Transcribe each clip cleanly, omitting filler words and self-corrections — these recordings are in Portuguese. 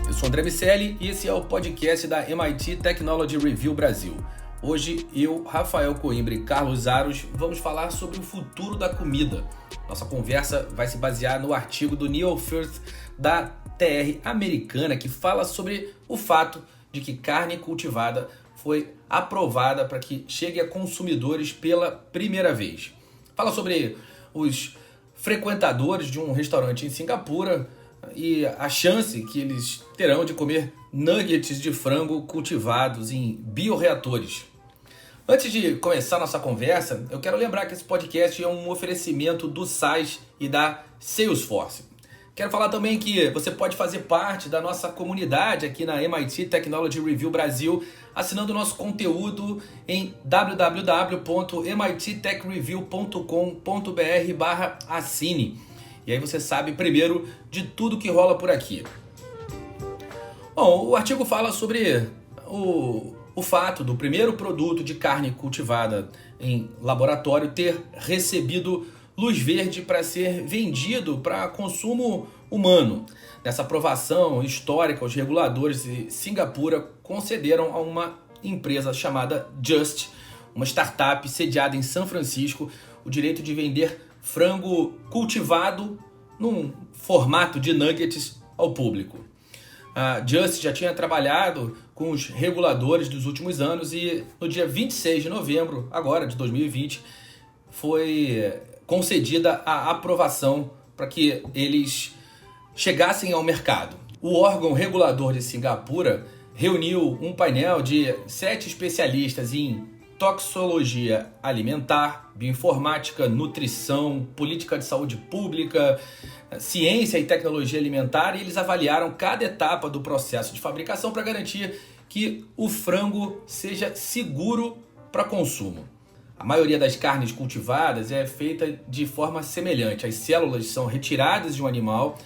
eu sou André Miceli e esse é o podcast da MIT Technology Review Brasil. Hoje eu, Rafael Coimbra e Carlos Aros vamos falar sobre o futuro da comida. Nossa conversa vai se basear no artigo do Neil Firth da TR americana que fala sobre o fato de que carne cultivada foi aprovada para que chegue a consumidores pela primeira vez. Fala sobre os frequentadores de um restaurante em Singapura e a chance que eles terão de comer nuggets de frango cultivados em bioreatores. Antes de começar nossa conversa, eu quero lembrar que esse podcast é um oferecimento do SaaS e da Salesforce. Quero falar também que você pode fazer parte da nossa comunidade aqui na MIT Technology Review Brasil, assinando o nosso conteúdo em www.mittechreview.com.br/assine. E aí você sabe primeiro de tudo que rola por aqui. Bom, o artigo fala sobre o fato do primeiro produto de carne cultivada em laboratório ter recebido luz verde para ser vendido para consumo humano. Nessa aprovação histórica, os reguladores de Singapura concederam a uma empresa chamada Just, uma startup sediada em São Francisco, o direito de vender frango cultivado num formato de nuggets ao público. A Just já tinha trabalhado com os reguladores dos últimos anos e no dia 26 de novembro, agora de 2020, foi concedida a aprovação para que eles chegassem ao mercado. O órgão regulador de Singapura reuniu um painel de 7 especialistas em toxicologia alimentar, bioinformática, nutrição, política de saúde pública, ciência e tecnologia alimentar, e eles avaliaram cada etapa do processo de fabricação para garantir que o frango seja seguro para consumo. A maioria das carnes cultivadas é feita de forma semelhante. As células são retiradas de um animal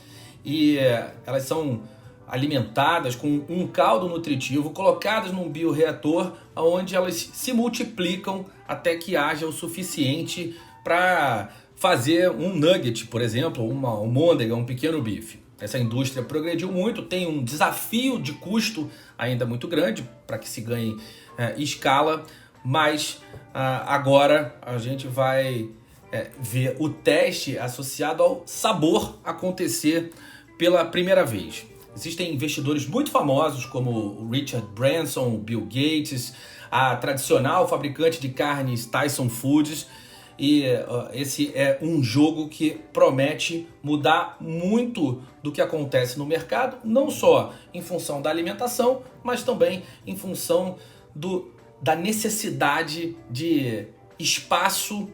e elas são alimentadas com um caldo nutritivo, colocadas num bioreator, onde elas se multiplicam até que haja o suficiente para fazer um nugget, por exemplo, uma almôndega, um pequeno bife. Essa indústria progrediu muito, tem um desafio de custo ainda muito grande para que se ganhe escala, mas agora a gente vai ver o teste associado ao sabor acontecer pela primeira vez. Existem investidores muito famosos como o Richard Branson, o Bill Gates, a tradicional fabricante de carnes Tyson Foods, e esse é um jogo que promete mudar muito do que acontece no mercado, não só em função da alimentação, mas também em função da necessidade de espaço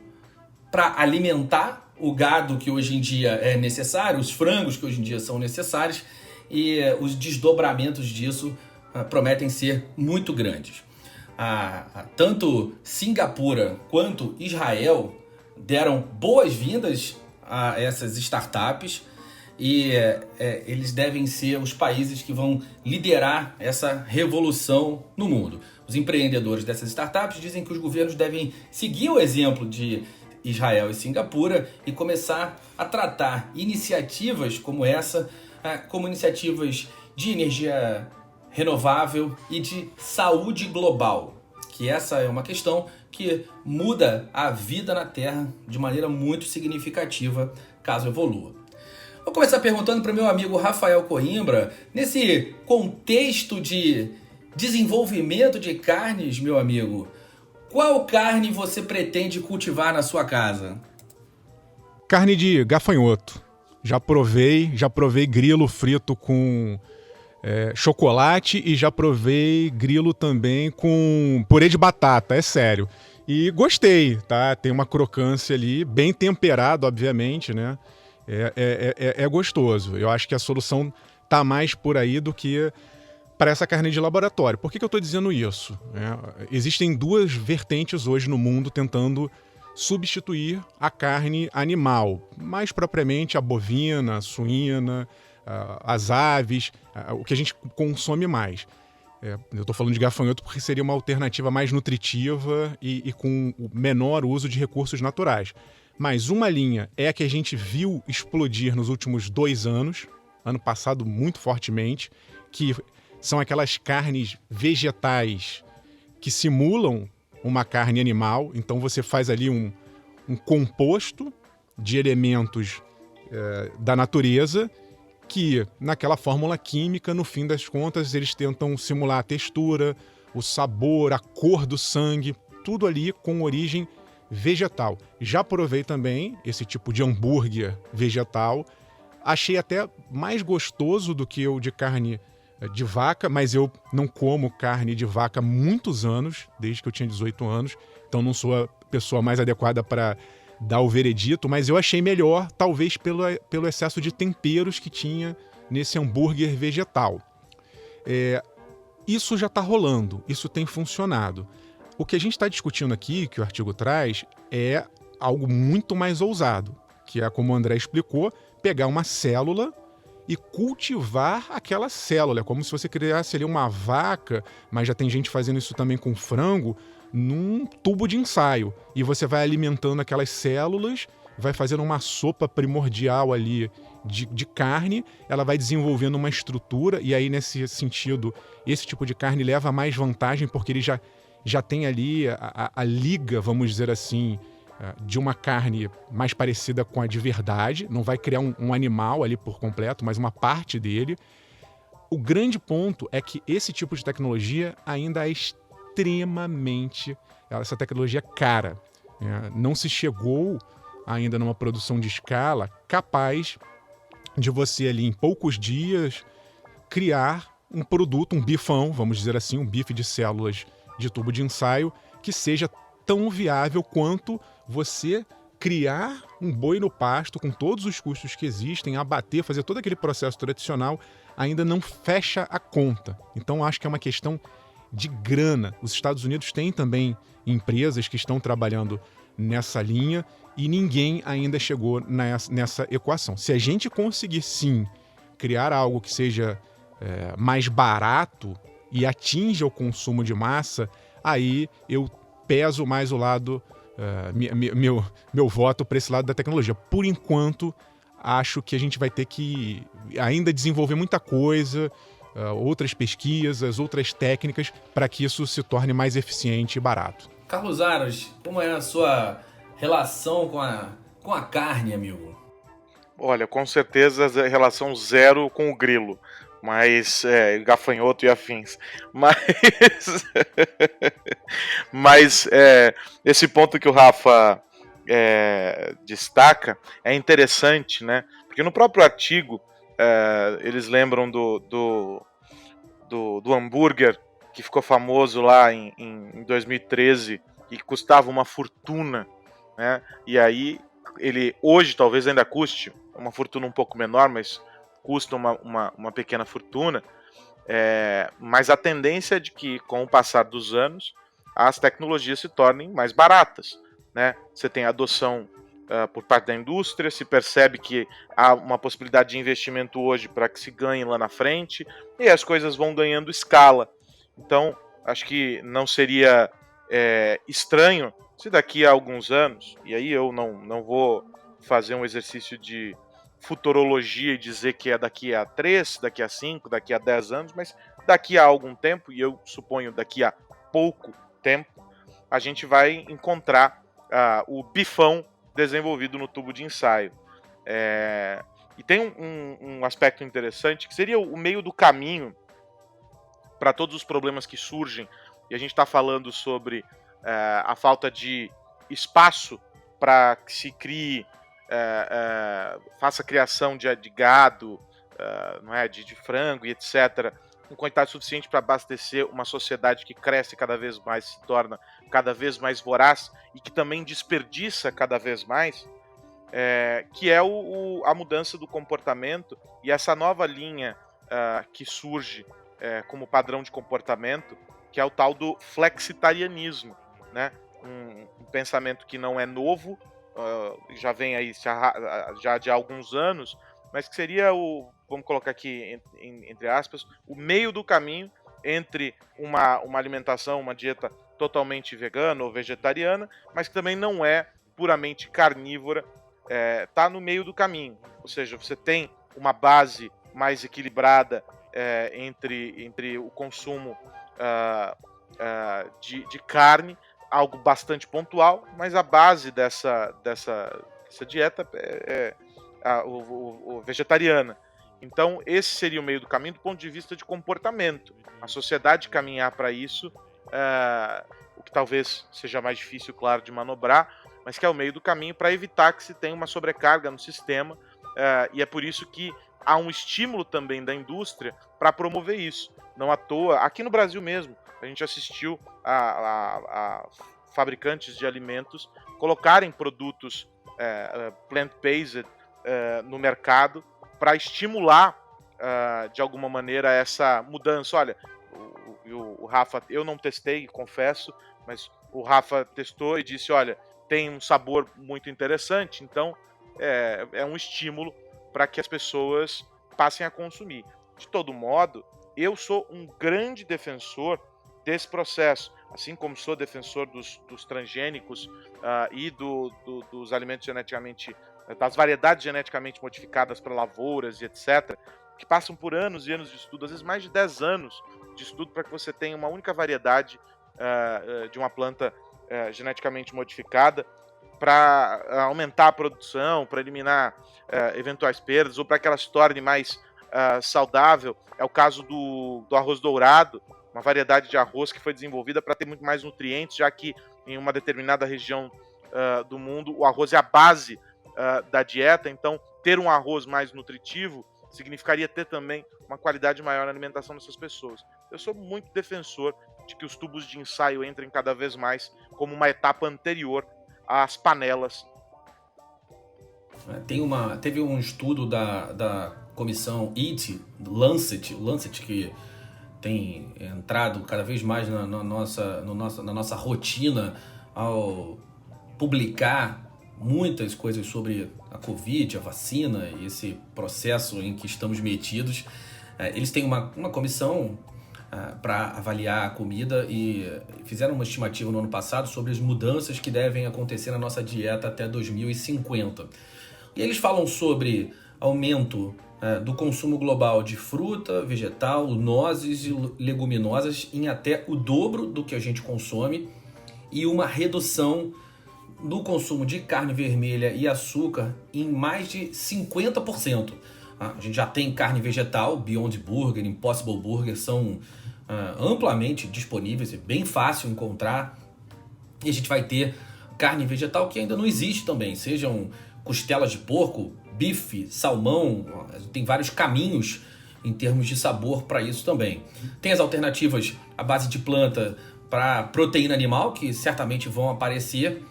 para alimentar o gado que hoje em dia é necessário, os frangos que hoje em dia são necessários, e os desdobramentos disso prometem ser muito grandes. Tanto Singapura quanto Israel deram boas-vindas a essas startups e eles devem ser os países que vão liderar essa revolução no mundo. Os empreendedores dessas startups dizem que os governos devem seguir o exemplo de Israel e Singapura e começar a tratar iniciativas como essa como iniciativas de energia renovável e de saúde global, que essa é uma questão que muda a vida na Terra de maneira muito significativa, caso evolua. Vou começar perguntando para o meu amigo Rafael Coimbra, nesse contexto de desenvolvimento de carnes, meu amigo, qual carne você pretende cultivar na sua casa? Carne de gafanhoto. Já provei grilo frito com chocolate e já provei grilo também com purê de batata, é sério. E gostei, tá? Tem uma crocância ali, bem temperado, obviamente, né? É gostoso. Eu acho que a solução tá mais por aí do que para essa carne de laboratório. Por que eu estou dizendo isso? Existem duas vertentes hoje no mundo tentando substituir a carne animal, mais propriamente a bovina, a suína, as aves, o que a gente consome mais. Eu estou falando de gafanhoto porque seria uma alternativa mais nutritiva e com o menor uso de recursos naturais. Mas uma linha é a que a gente viu explodir nos últimos 2 anos, ano passado muito fortemente, que são aquelas carnes vegetais que simulam uma carne animal. Então você faz ali um composto de elementos da natureza que, naquela fórmula química, no fim das contas, eles tentam simular a textura, o sabor, a cor do sangue, tudo ali com origem vegetal. Já provei também esse tipo de hambúrguer vegetal. Achei até mais gostoso do que o de carne de vaca, mas eu não como carne de vaca há muitos anos, desde que eu tinha 18 anos, então não sou a pessoa mais adequada para dar o veredito, mas eu achei melhor, talvez pelo excesso de temperos que tinha nesse hambúrguer vegetal. Isso já está rolando, isso tem funcionado. O que a gente está discutindo aqui, que o artigo traz, é algo muito mais ousado, que é, como o André explicou, pegar uma célula e cultivar aquela célula. É como se você criasse ali uma vaca, mas já tem gente fazendo isso também com frango, num tubo de ensaio. E você vai alimentando aquelas células, vai fazendo uma sopa primordial ali de carne, ela vai desenvolvendo uma estrutura, e aí, nesse sentido, esse tipo de carne leva mais vantagem, porque ele já tem ali a liga, vamos dizer assim, de uma carne mais parecida com a de verdade, não vai criar um animal ali por completo, mas uma parte dele. O grande ponto é que esse tipo de tecnologia ainda é extremamente, essa tecnologia é cara. Não se chegou ainda numa produção de escala capaz de você ali em poucos dias criar um produto, um bifão, vamos dizer assim, um bife de células de tubo de ensaio que seja tão viável quanto você criar um boi no pasto com todos os custos que existem, abater, fazer todo aquele processo tradicional, ainda não fecha a conta. Então acho que é uma questão de grana. Os Estados Unidos têm também empresas que estão trabalhando nessa linha e ninguém ainda chegou nessa equação. Se a gente conseguir sim criar algo que seja mais barato e atinja o consumo de massa, aí eu peso mais o lado, meu voto para esse lado da tecnologia. Por enquanto, acho que a gente vai ter que ainda desenvolver muita coisa, outras pesquisas, outras técnicas, para que isso se torne mais eficiente e barato. Carlos Aros, como é a sua relação com a carne, amigo? Olha, com certeza relação zero com o grilo, mas gafanhoto e afins. Mas esse ponto que o Rafa destaca é interessante, né? Porque no próprio artigo eles lembram do hambúrguer que ficou famoso lá em 2013 e que custava uma fortuna, né? E aí ele hoje talvez ainda custe uma fortuna um pouco menor, mas custa uma pequena fortuna. Mas a tendência é de que, com o passar dos anos, as tecnologias se tornem mais baratas, né? Você tem a adoção por parte da indústria, se percebe que há uma possibilidade de investimento hoje para que se ganhe lá na frente, e as coisas vão ganhando escala. Então, acho que não seria estranho se daqui a alguns anos, e aí eu não vou fazer um exercício de futurologia e dizer que é daqui a 3, daqui a 5, daqui a 10 anos, mas daqui a algum tempo, e eu suponho daqui a pouco tempo, a gente vai encontrar o bifão desenvolvido no tubo de ensaio. E tem um aspecto interessante, que seria o meio do caminho para todos os problemas que surgem, e a gente está falando sobre a falta de espaço para que se crie, faça criação de gado, não é, de frango e etc., em quantidade suficiente para abastecer uma sociedade que cresce cada vez mais, se torna cada vez mais voraz e que também desperdiça cada vez mais, que é a mudança do comportamento e essa nova linha que surge como padrão de comportamento, que é o tal do flexitarianismo, né? Um pensamento que não é novo, já vem aí já de alguns anos, mas que seria vamos colocar aqui entre aspas, o meio do caminho entre uma alimentação, uma dieta totalmente vegana ou vegetariana, mas que também não é puramente carnívora, tá no meio do caminho. Ou seja, você tem uma base mais equilibrada entre o consumo de carne, algo bastante pontual, mas a base dessa dieta o vegetariana. Então, esse seria o meio do caminho do ponto de vista de comportamento. A sociedade caminhar para isso, o que talvez seja mais difícil, claro, de manobrar, mas que é o meio do caminho para evitar que se tenha uma sobrecarga no sistema, e é por isso que há um estímulo também da indústria para promover isso. Não à toa, aqui no Brasil mesmo, a gente assistiu a fabricantes de alimentos colocarem produtos plant-based no mercado para estimular, de alguma maneira, essa mudança. Olha, o Rafa, eu não testei, confesso, mas o Rafa testou e disse, olha, tem um sabor muito interessante, então é um estímulo para que as pessoas passem a consumir. De todo modo, eu sou um grande defensor desse processo, assim como sou defensor dos transgênicos e dos alimentos geneticamente, das variedades geneticamente modificadas para lavouras e etc., que passam por anos e anos de estudo, às vezes mais de 10 anos de estudo para que você tenha uma única variedade de uma planta geneticamente modificada, para aumentar a produção, para eliminar eventuais perdas, ou para que ela se torne mais saudável. É o caso do arroz dourado, uma variedade de arroz que foi desenvolvida para ter muito mais nutrientes, já que em uma determinada região do mundo o arroz é a base da dieta, então ter um arroz mais nutritivo significaria ter também uma qualidade maior na alimentação dessas pessoas. Eu sou muito defensor de que os tubos de ensaio entrem cada vez mais como uma etapa anterior às panelas. Teve um estudo da comissão EAT, Lancet, que tem entrado cada vez mais na nossa rotina ao publicar muitas coisas sobre a Covid, a vacina e esse processo em que estamos metidos. Eles têm uma comissão para avaliar a comida e fizeram uma estimativa no ano passado sobre as mudanças que devem acontecer na nossa dieta até 2050. E eles falam sobre aumento do consumo global de fruta, vegetal, nozes e leguminosas em até o dobro do que a gente consome e uma redução no consumo de carne vermelha e açúcar em mais de 50%. A gente já tem carne vegetal, Beyond Burger, Impossible Burger, são amplamente disponíveis, é bem fácil encontrar. E a gente vai ter carne vegetal que ainda não existe também, sejam costelas de porco, bife, salmão, tem vários caminhos em termos de sabor para isso também. Tem as alternativas à base de planta para proteína animal, que certamente vão aparecer,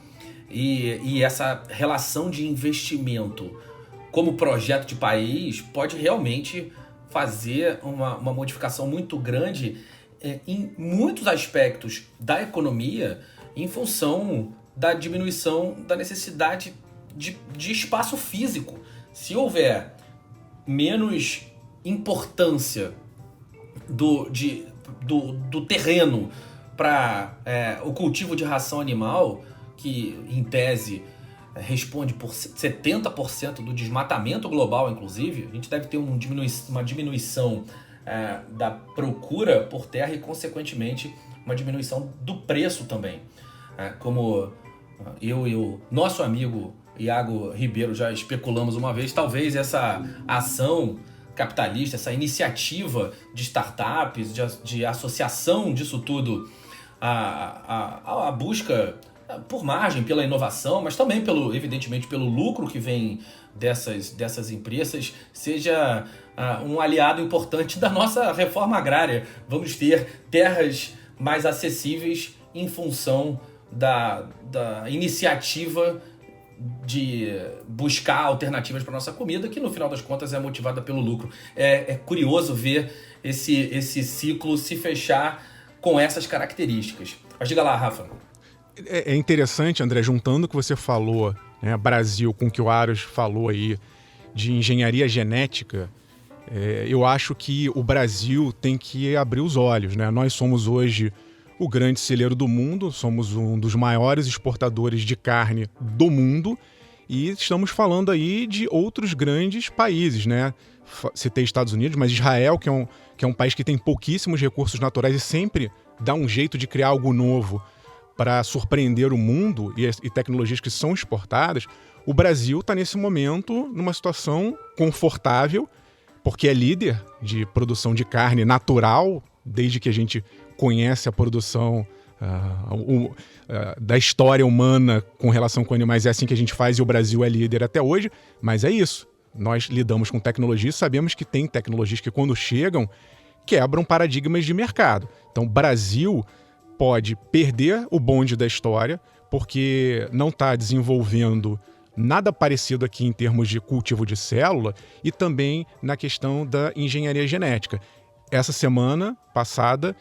e essa relação de investimento como projeto de país pode realmente fazer uma modificação muito grande em muitos aspectos da economia em função da diminuição da necessidade de espaço físico. Se houver menos importância do terreno para o cultivo de ração animal, que em tese responde por 70% do desmatamento global, inclusive, a gente deve ter uma diminuição da procura por terra e, consequentemente, uma diminuição do preço também. Como eu e o nosso amigo Iago Ribeiro já especulamos uma vez, talvez essa ação capitalista, essa iniciativa de startups, de associação disso tudo, a busca por margem, pela inovação, mas também evidentemente pelo lucro que vem dessas empresas, seja um aliado importante da nossa reforma agrária. Vamos ter terras mais acessíveis em função da iniciativa de buscar alternativas para nossa comida, que no final das contas é motivada pelo lucro. É curioso ver esse ciclo se fechar com essas características. Mas diga lá, Rafa. É interessante, André, juntando o que você falou, né, Brasil, com o que o Aros falou aí de engenharia genética, eu acho que o Brasil tem que abrir os olhos, né? Nós somos hoje o grande celeiro do mundo, somos um dos maiores exportadores de carne do mundo E estamos falando aí de outros grandes países, né? Citei Estados Unidos, mas Israel, que é um país que tem pouquíssimos recursos naturais e sempre dá um jeito de criar algo novo para surpreender o mundo e tecnologias que são exportadas. O Brasil está, nesse momento, numa situação confortável, porque é líder de produção de carne natural, desde que a gente conhece a produção da história humana com relação com animais. É assim que a gente faz e o Brasil é líder até hoje, mas é isso. Nós lidamos com tecnologia e sabemos que tem tecnologias que, quando chegam, quebram paradigmas de mercado. Então, o Brasil pode perder o bonde da história porque não está desenvolvendo nada parecido aqui em termos de cultivo de célula e também na questão da engenharia genética. Essa semana passada,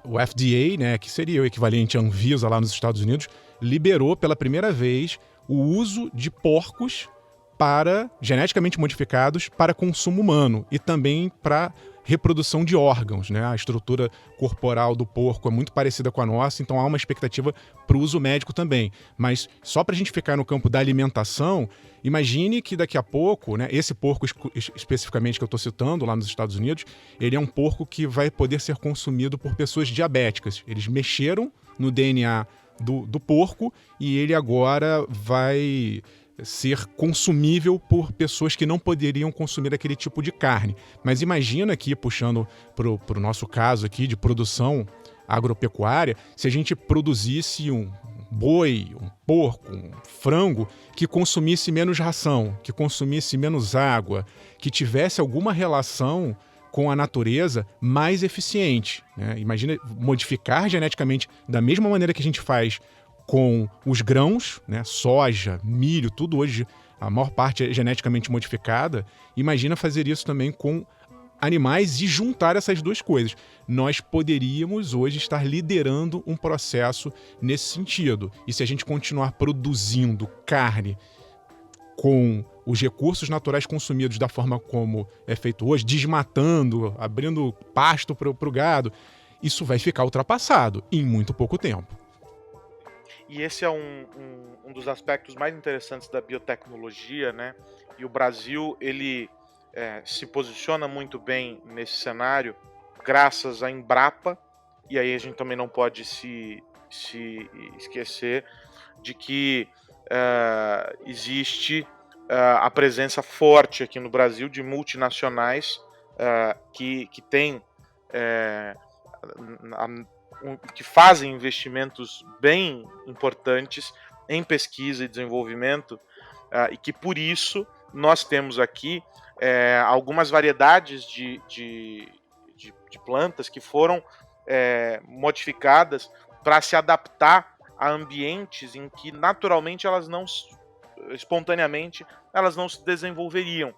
o FDA, né, que seria o equivalente à Anvisa lá nos Estados Unidos, liberou pela primeira vez o uso de porcos geneticamente modificados para consumo humano e também para reprodução de órgãos, né? A estrutura corporal do porco é muito parecida com a nossa, então há uma expectativa para o uso médico também. Mas só para a gente ficar no campo da alimentação, imagine que daqui a pouco, né, esse porco especificamente que eu estou citando lá nos Estados Unidos, ele é um porco que vai poder ser consumido por pessoas diabéticas. Eles mexeram no DNA do porco e ele agora vai ser consumível por pessoas que não poderiam consumir aquele tipo de carne. Mas imagina aqui, puxando para o nosso caso aqui de produção agropecuária, se a gente produzisse um boi, um porco, um frango que consumisse menos ração, que consumisse menos água, que tivesse alguma relação com a natureza mais eficiente, né? Imagina modificar geneticamente da mesma maneira que a gente faz com os grãos, né, soja, milho, tudo hoje, a maior parte é geneticamente modificada. Imagina fazer isso também com animais e juntar essas duas coisas. Nós poderíamos hoje estar liderando um processo nesse sentido. E se a gente continuar produzindo carne com os recursos naturais consumidos da forma como é feito hoje, desmatando, abrindo pasto para o gado, isso vai ficar ultrapassado em muito pouco tempo. E esse é um dos aspectos mais interessantes da biotecnologia, né? E o Brasil, ele se posiciona muito bem nesse cenário graças à Embrapa, e aí a gente também não pode se esquecer de que existe a presença forte aqui no Brasil de multinacionais que têm que fazem investimentos bem importantes em pesquisa e desenvolvimento, e que por isso nós temos aqui algumas variedades de plantas que foram modificadas para se adaptar a ambientes em que naturalmente espontaneamente elas não se desenvolveriam,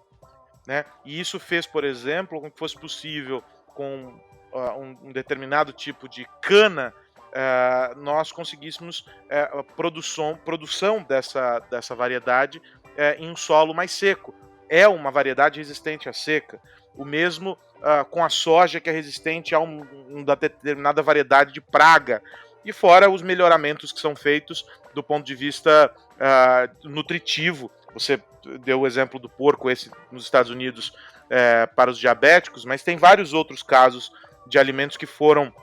né? E isso fez, por exemplo, com que fosse possível com um determinado tipo de cana, nós conseguíssemos produção dessa variedade em um solo mais seco. É uma variedade resistente à seca. O mesmo com a soja, que é resistente a uma determinada variedade de praga. E fora os melhoramentos que são feitos do ponto de vista nutritivo. Você deu o exemplo do porco, esse nos Estados Unidos, para os diabéticos, mas tem vários outros casos de alimentos que foram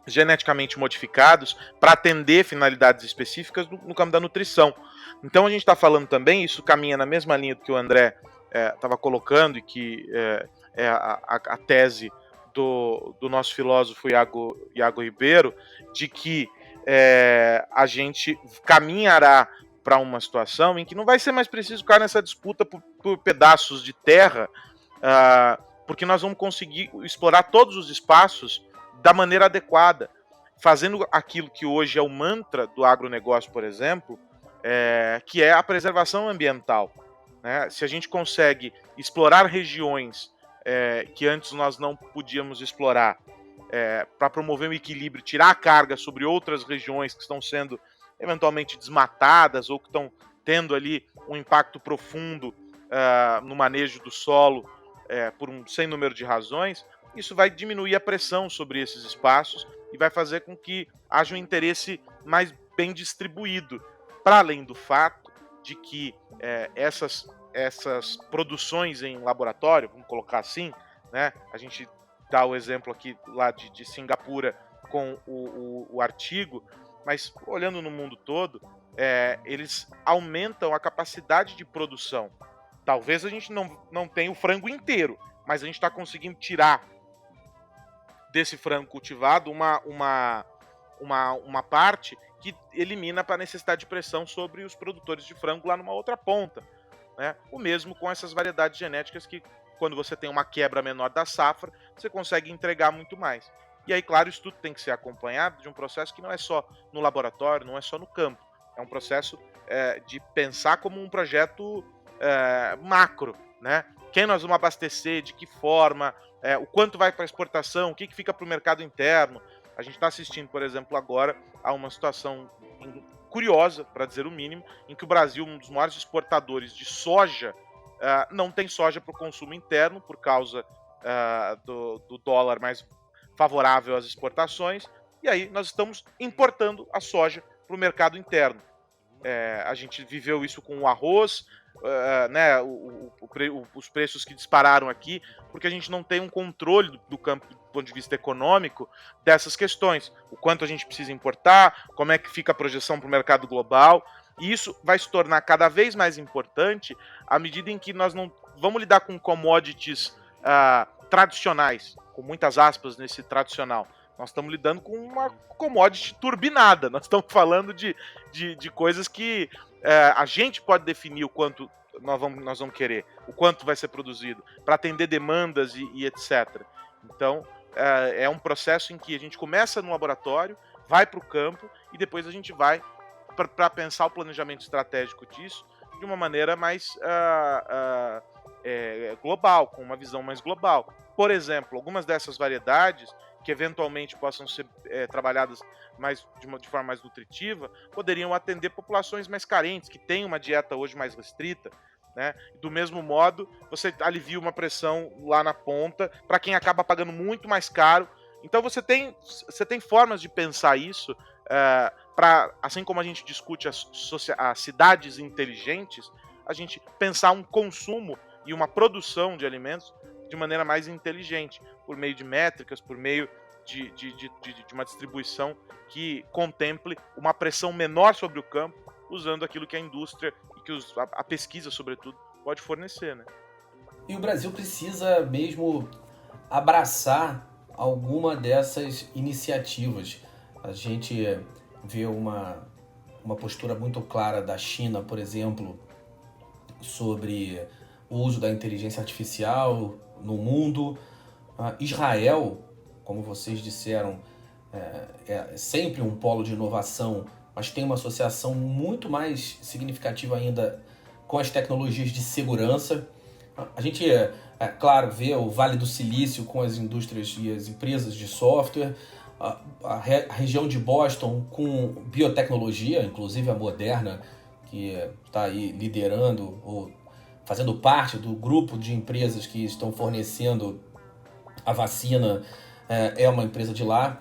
geneticamente modificados para atender finalidades específicas no campo da nutrição. Então a gente está falando também, isso caminha na mesma linha do que o André estava colocando, e que é a tese do nosso filósofo Iago Ribeiro, de que a gente caminhará para uma situação em que não vai ser mais preciso ficar nessa disputa por pedaços de terra, porque nós vamos conseguir explorar todos os espaços da maneira adequada, fazendo aquilo que hoje é o mantra do agronegócio, por exemplo, que é a preservação ambiental, né? Se a gente consegue explorar regiões que antes nós não podíamos explorar, para promover um equilíbrio, tirar a carga sobre outras regiões que estão sendo eventualmente desmatadas ou que estão tendo ali um impacto profundo no manejo do solo, por um sem número de razões, isso vai diminuir a pressão sobre esses espaços e vai fazer com que haja um interesse mais bem distribuído, para além do fato de que essas produções em laboratório, vamos colocar assim, né? A gente dá o exemplo aqui lá de Singapura com o artigo, mas olhando no mundo todo, eles aumentam a capacidade de produção. Talvez a gente não tenha o frango inteiro, mas a gente está conseguindo tirar desse frango cultivado uma parte que elimina a necessidade de pressão sobre os produtores de frango lá numa outra ponta, né? O mesmo com essas variedades genéticas que, quando você tem uma quebra menor da safra, você consegue entregar muito mais. E aí, claro, isso tudo tem que ser acompanhado de um processo que não é só no laboratório, não é só no campo. É um processo de pensar como um projeto macro, né? Quem nós vamos abastecer, de que forma, o quanto vai para exportação, o que fica para o mercado interno. A gente está assistindo, por exemplo, agora a uma situação curiosa, para dizer o mínimo, em que o Brasil, um dos maiores exportadores de soja, não tem soja para o consumo interno por causa do dólar mais favorável às exportações, e aí nós estamos importando a soja para o mercado interno. A gente viveu isso com o arroz, né, os preços que dispararam aqui, porque a gente não tem um controle do campo do ponto de vista econômico dessas questões. O quanto a gente precisa importar, como é que fica a projeção para o mercado global, e isso vai se tornar cada vez mais importante à medida em que nós não vamos lidar com commodities tradicionais, com muitas aspas nesse tradicional. Nós estamos lidando com uma commodity turbinada. Nós estamos falando de coisas que a gente pode definir o quanto nós vamos querer, o quanto vai ser produzido, para atender demandas e etc. Então, é um processo em que a gente começa no laboratório, vai para o campo e depois a gente vai para pensar o planejamento estratégico disso de uma maneira mais global, com uma visão mais global. Por exemplo, algumas dessas variedades que eventualmente possam ser trabalhadas de forma mais nutritiva, poderiam atender populações mais carentes, que têm uma dieta hoje mais restrita, né? Do mesmo modo, você alivia uma pressão lá na ponta para quem acaba pagando muito mais caro. Então você tem formas de pensar isso, assim como a gente discute as cidades inteligentes, a gente pensar um consumo e uma produção de alimentos de maneira mais inteligente, por meio de métricas, por meio de uma distribuição que contemple uma pressão menor sobre o campo, usando aquilo que a indústria e que a pesquisa, sobretudo, pode fornecer, né? E o Brasil precisa mesmo abraçar alguma dessas iniciativas. A gente vê uma postura muito clara da China, por exemplo, sobre o uso da inteligência artificial no mundo. Israel, como vocês disseram, é sempre um polo de inovação, mas tem uma associação muito mais significativa ainda com as tecnologias de segurança. A gente, claro, vê o Vale do Silício com as indústrias e as empresas de software, a região de Boston com biotecnologia, inclusive a Moderna, que está aí liderando ou fazendo parte do grupo de empresas que estão fornecendo a vacina, é uma empresa de lá.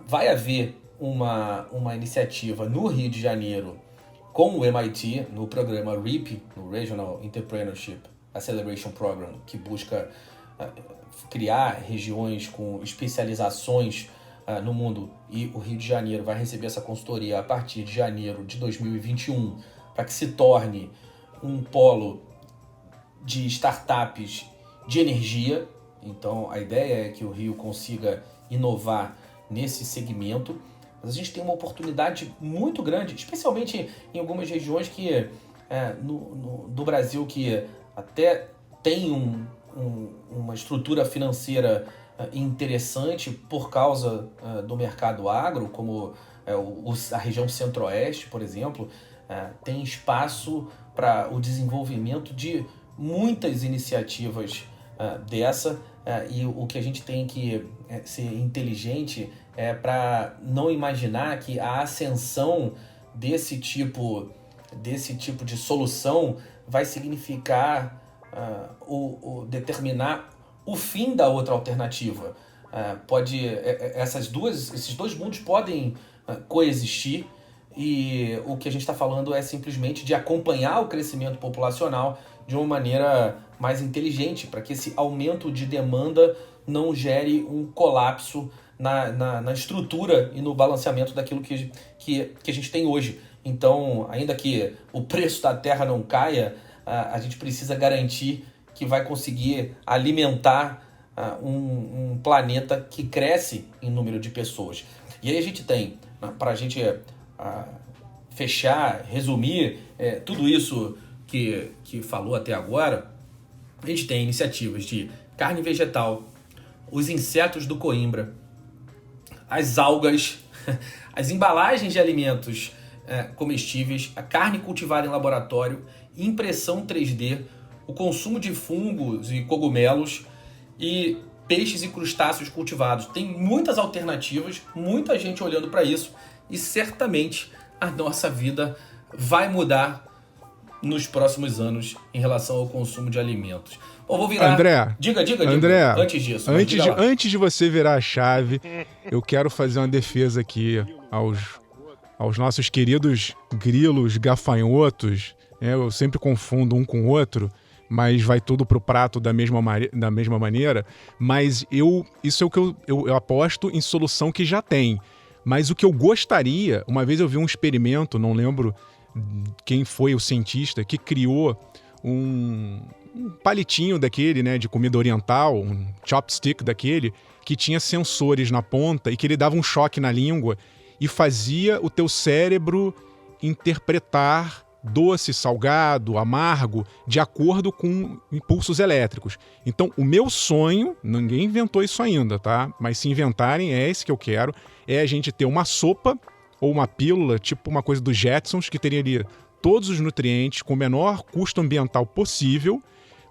Vai haver uma iniciativa no Rio de Janeiro com o MIT, no programa REAP, no Regional Entrepreneurship Acceleration Program, que busca criar regiões com especializações no mundo, e o Rio de Janeiro vai receber essa consultoria a partir de janeiro de 2021, para que se torne um polo de startups de energia. Então a ideia é que o Rio consiga inovar nesse segmento, mas a gente tem uma oportunidade muito grande, especialmente em algumas regiões do Brasil que até tem uma estrutura financeira interessante por causa do mercado agro, como a região centro-oeste, por exemplo, tem espaço para o desenvolvimento de muitas iniciativas e o que a gente tem que ser inteligente para não imaginar que a ascensão desse tipo de solução vai significar determinar o fim da outra alternativa. Esses dois mundos podem coexistir, e o que a gente está falando é simplesmente de acompanhar o crescimento populacional de uma maneira mais inteligente, para que esse aumento de demanda não gere um colapso na estrutura e no balanceamento daquilo que a gente tem hoje. Então, ainda que o preço da terra não caia, a gente precisa garantir que vai conseguir alimentar um planeta que cresce em número de pessoas. E aí a gente tem, para a gente fechar, resumir tudo isso que falou até agora, a gente tem iniciativas de carne vegetal, os insetos do Coimbra, as algas, as embalagens de alimentos comestíveis, a carne cultivada em laboratório, impressão 3D, o consumo de fungos e cogumelos e peixes e crustáceos cultivados. Tem muitas alternativas, muita gente olhando para isso e certamente a nossa vida vai mudar nos próximos anos em relação ao consumo de alimentos. Eu vou virar... André, Diga. André, Antes disso. Antes de você virar a chave, eu quero fazer uma defesa aqui aos nossos queridos grilos gafanhotos. Eu sempre confundo um com o outro, mas vai tudo pro prato da mesma maneira. Mas isso é o que eu aposto em solução que já tem. Mas o que eu gostaria, uma vez eu vi um experimento, não lembro quem foi o cientista, que criou um palitinho daquele, né, de comida oriental, um chopstick daquele, que tinha sensores na ponta e que ele dava um choque na língua e fazia o teu cérebro interpretar doce, salgado, amargo, de acordo com impulsos elétricos. Então, o meu sonho, ninguém inventou isso ainda, tá? Mas se inventarem, é esse que eu quero, é a gente ter uma sopa ou uma pílula, tipo uma coisa dos Jetsons, que teria ali todos os nutrientes com o menor custo ambiental possível,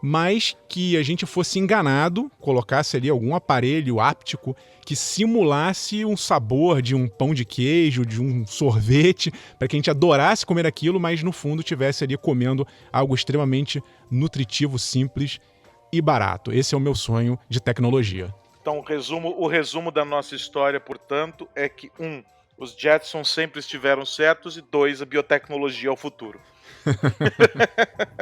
mas que a gente fosse enganado, colocasse ali algum aparelho áptico que simulasse um sabor de um pão de queijo, de um sorvete, para que a gente adorasse comer aquilo, mas no fundo estivesse ali comendo algo extremamente nutritivo, simples e barato. Esse é o meu sonho de tecnologia. Então, o resumo da nossa história, portanto, é que os Jetsons sempre estiveram certos, e 2, a biotecnologia é o futuro.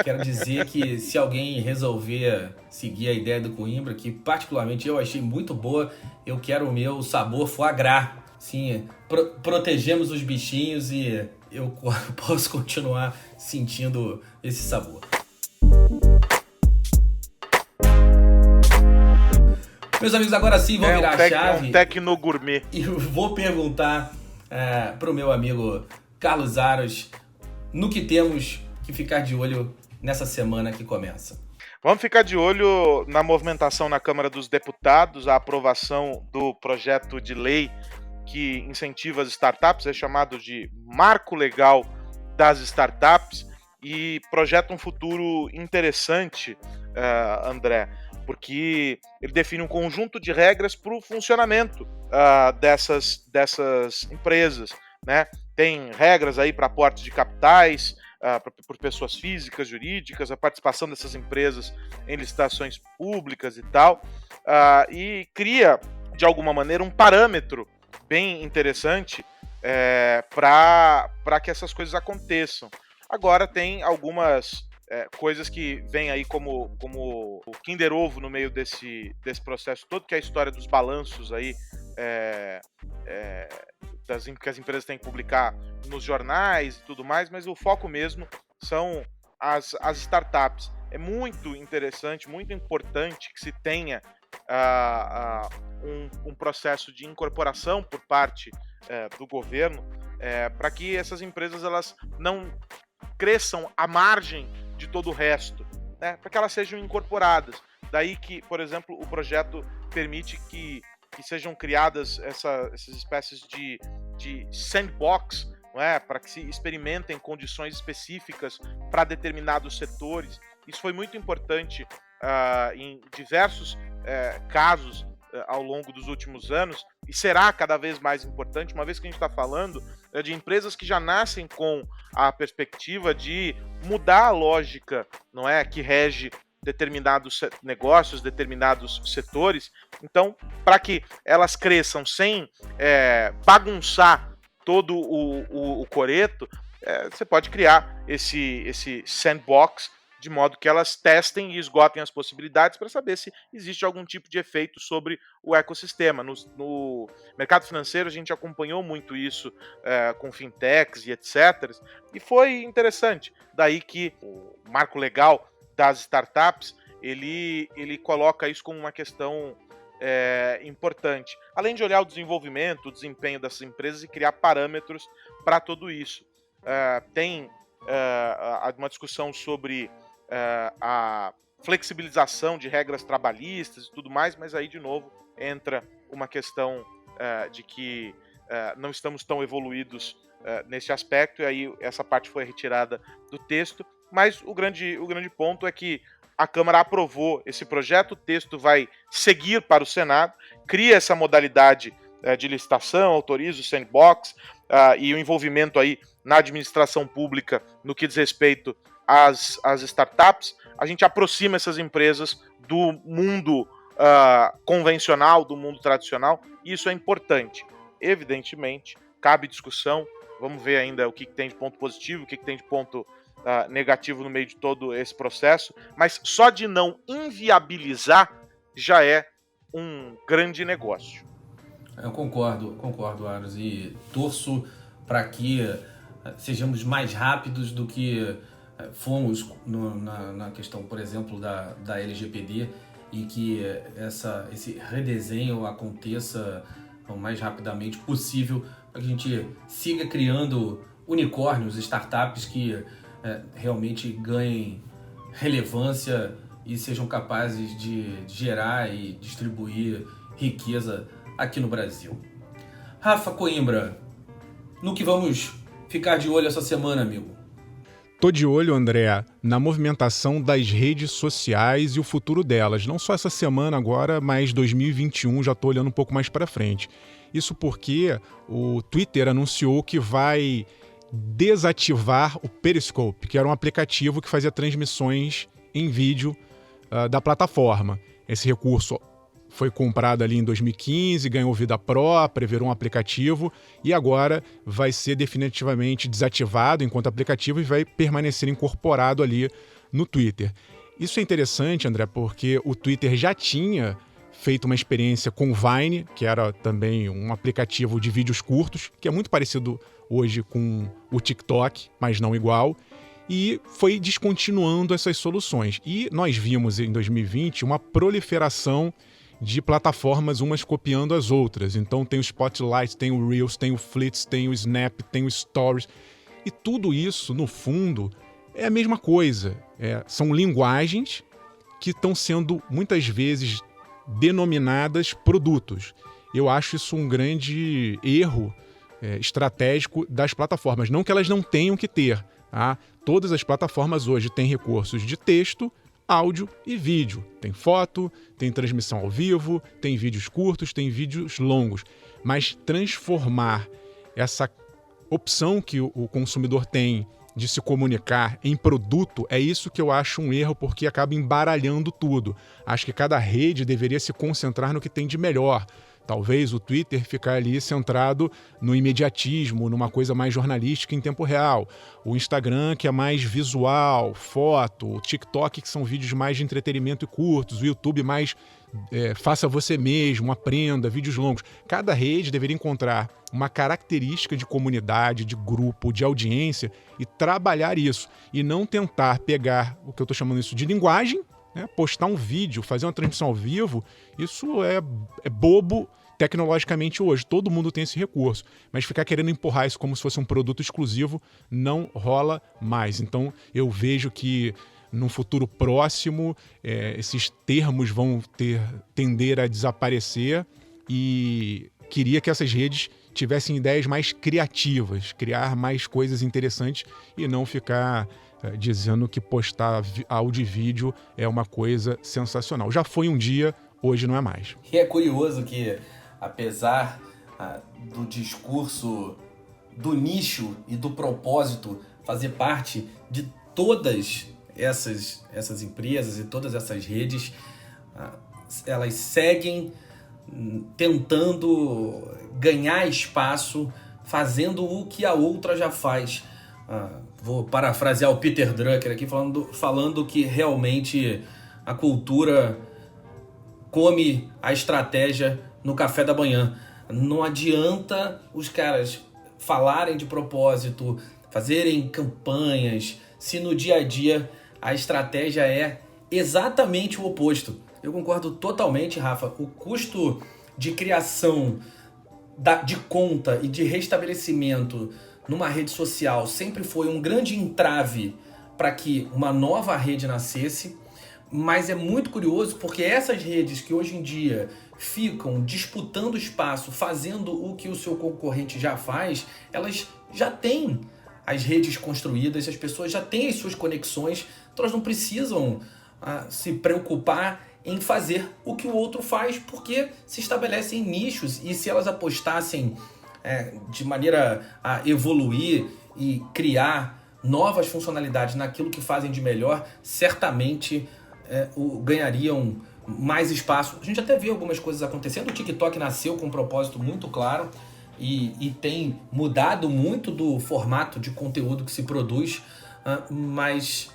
Quero dizer que se alguém resolver seguir a ideia do Coimbra, que particularmente eu achei muito boa, eu quero o meu sabor foie gras. Sim, protegemos os bichinhos e eu posso continuar sentindo esse sabor. Meus amigos, agora sim vou virar a chave. É um tecnogourmet. E vou perguntar para o meu amigo Carlos Aros no que temos que ficar de olho nessa semana que começa. Vamos ficar de olho na movimentação na Câmara dos Deputados, a aprovação do projeto de lei que incentiva as startups, é chamado de Marco Legal das Startups, e projeta um futuro interessante, André, porque ele define um conjunto de regras para o funcionamento dessas empresas, né? Tem regras aí para aporte de capitais, por pessoas físicas, jurídicas, a participação dessas empresas em licitações públicas e tal, e cria, de alguma maneira, um parâmetro bem interessante para que essas coisas aconteçam. Agora tem algumas coisas que vêm aí como o Kinder Ovo no meio desse processo todo, que é a história dos balanços aí, que as empresas têm que publicar nos jornais e tudo mais, mas o foco mesmo são as startups. É muito interessante, muito importante que se tenha um processo de incorporação por parte do governo, para que essas empresas elas não cresçam à margem de todo o resto, né? Para que elas sejam incorporadas. Daí que, por exemplo, o projeto permite que sejam criadas essas espécies de sandbox, não é? Para que se experimentem condições específicas para determinados setores. Isso foi muito importante em diversos casos ao longo dos últimos anos, e será cada vez mais importante, uma vez que a gente está falando de empresas que já nascem com a perspectiva de mudar a lógica, não é, que rege determinados negócios, determinados setores. Então, para que elas cresçam sem bagunçar todo o coreto, você pode criar esse sandbox de modo que elas testem e esgotem as possibilidades para saber se existe algum tipo de efeito sobre o ecossistema. No mercado financeiro, a gente acompanhou muito isso com fintechs e etc. E foi interessante. Daí que o marco legal das startups, ele coloca isso como uma questão importante. Além de olhar o desenvolvimento, o desempenho dessas empresas e criar parâmetros para tudo isso. Tem uma discussão sobre a flexibilização de regras trabalhistas e tudo mais, mas aí de novo entra uma questão de que não estamos tão evoluídos nesse aspecto, e aí essa parte foi retirada do texto, mas o grande ponto é que a Câmara aprovou esse projeto, o texto vai seguir para o Senado, cria essa modalidade de licitação, autoriza o sandbox e o envolvimento aí na administração pública no que diz respeito às startups. A gente aproxima essas empresas do mundo convencional, do mundo tradicional, e isso é importante. Evidentemente, cabe discussão, vamos ver ainda o que tem de ponto positivo, o que tem de ponto negativo no meio de todo esse processo, mas só de não inviabilizar já é um grande negócio. Eu concordo, Aros, e torço para que sejamos mais rápidos do que fomos na questão, por exemplo, da LGPD, e que esse redesenho aconteça o mais rapidamente possível, para que a gente siga criando unicórnios, startups que realmente ganhem relevância e sejam capazes de gerar e distribuir riqueza aqui no Brasil. Rafa Coimbra, no que vamos ficar de olho essa semana, amigo? Tô de olho, André, na movimentação das redes sociais e o futuro delas. Não só essa semana agora, mas 2021, já tô olhando um pouco mais para frente. Isso porque o Twitter anunciou que vai desativar o Periscope, que era um aplicativo que fazia transmissões em vídeo da plataforma. Esse recurso foi comprado ali em 2015, ganhou vida própria, virou um aplicativo e agora vai ser definitivamente desativado enquanto aplicativo e vai permanecer incorporado ali no Twitter. Isso é interessante, André, porque o Twitter já tinha feito uma experiência com o Vine, que era também um aplicativo de vídeos curtos, que é muito parecido hoje com o TikTok, mas não igual, e foi descontinuando essas soluções. E nós vimos em 2020 uma proliferação de plataformas, umas copiando as outras. Então tem o Spotlight, tem o Reels, tem o Flits, tem o Snap, tem o Stories. E tudo isso, no fundo, é a mesma coisa. São linguagens que estão sendo, muitas vezes, denominadas produtos. Eu acho isso um grande erro estratégico das plataformas. Não que elas não tenham que ter. Tá? Todas as plataformas hoje têm recursos de texto, áudio e vídeo. Tem foto, tem transmissão ao vivo, tem vídeos curtos, tem vídeos longos. Mas transformar essa opção que o consumidor tem de se comunicar em produto, é isso que eu acho um erro, porque acaba embaralhando tudo. Acho que cada rede deveria se concentrar no que tem de melhor. Talvez o Twitter ficar ali centrado no imediatismo, numa coisa mais jornalística em tempo real. O Instagram, que é mais visual, foto. O TikTok, que são vídeos mais de entretenimento e curtos. O YouTube mais faça você mesmo, aprenda, vídeos longos. Cada rede deveria encontrar uma característica de comunidade, de grupo, de audiência e trabalhar isso. E não tentar pegar o que eu estou chamando isso de linguagem, postar um vídeo, fazer uma transmissão ao vivo, isso é bobo tecnologicamente hoje. Todo mundo tem esse recurso. Mas ficar querendo empurrar isso como se fosse um produto exclusivo não rola mais. Então eu vejo que num futuro próximo esses termos vão tender a desaparecer e queria que essas redes tivessem ideias mais criativas, criar mais coisas interessantes e não ficar dizendo que postar áudio e vídeo é uma coisa sensacional. Já foi um dia, hoje não é mais. E é curioso que, apesar do discurso do nicho e do propósito fazer parte de todas essas empresas e todas essas redes, elas seguem tentando ganhar espaço fazendo o que a outra já faz. Vou parafrasear o Peter Drucker aqui, falando que realmente a cultura come a estratégia no café da manhã. Não adianta os caras falarem de propósito, fazerem campanhas, se no dia a dia a estratégia é exatamente o oposto. Eu concordo totalmente, Rafa. O custo de criação de conta e de restabelecimento numa rede social sempre foi um grande entrave para que uma nova rede nascesse, mas é muito curioso porque essas redes que hoje em dia ficam disputando espaço, fazendo o que o seu concorrente já faz, elas já têm as redes construídas, as pessoas já têm as suas conexões, então elas não precisam se preocupar em fazer o que o outro faz, porque se estabelecem nichos, e se elas apostassem de maneira a evoluir e criar novas funcionalidades naquilo que fazem de melhor, certamente ganhariam mais espaço. A gente até vê algumas coisas acontecendo. O TikTok nasceu com um propósito muito claro e tem mudado muito do formato de conteúdo que se produz, mas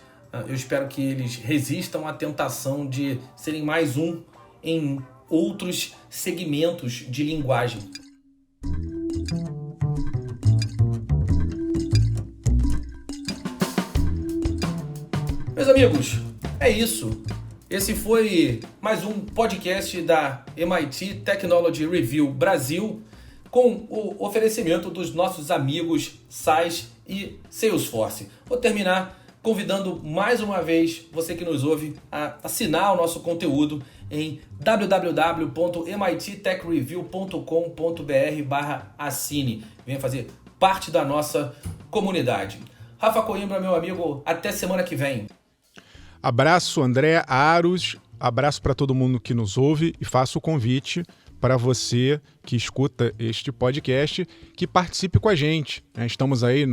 eu espero que eles resistam à tentação de serem mais um em outros segmentos de linguagem. Meus amigos, é isso. Esse foi mais um podcast da MIT Technology Review Brasil, com o oferecimento dos nossos amigos SAS e Salesforce. Vou terminar convidando mais uma vez você que nos ouve a assinar o nosso conteúdo em www.mittechreview.com.br/assine. Venha fazer parte da nossa comunidade. Rafa Coimbra, meu amigo, até semana que vem. Abraço, André, Aros, abraço para todo mundo que nos ouve e faço o convite para você que escuta este podcast, que participe com a gente. Estamos aí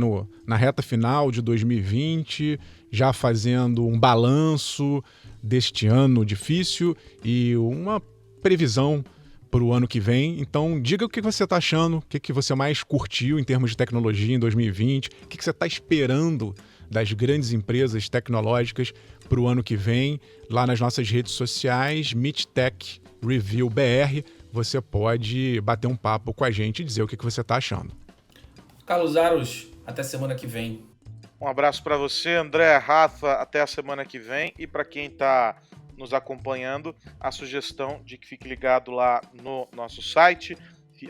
na reta final de 2020, já fazendo um balanço deste ano difícil e uma previsão para o ano que vem. Então, diga o que você está achando, o que você mais curtiu em termos de tecnologia em 2020, o que você está esperando das grandes empresas tecnológicas para o ano que vem. Lá nas nossas redes sociais, MIT Tech Review BR, você pode bater um papo com a gente e dizer o que você está achando. Carlos Aros, até semana que vem. Um abraço para você, André, Rafa, até a semana que vem. E para quem está nos acompanhando, a sugestão de que fique ligado lá no nosso site,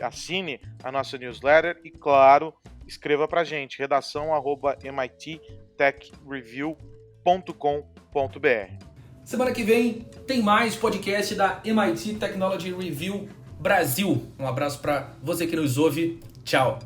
assine a nossa newsletter e, claro, escreva para a gente, redação@mittechreview.com.br. Semana que vem tem mais podcast da MIT Technology Review Brasil. Um abraço para você que nos ouve. Tchau.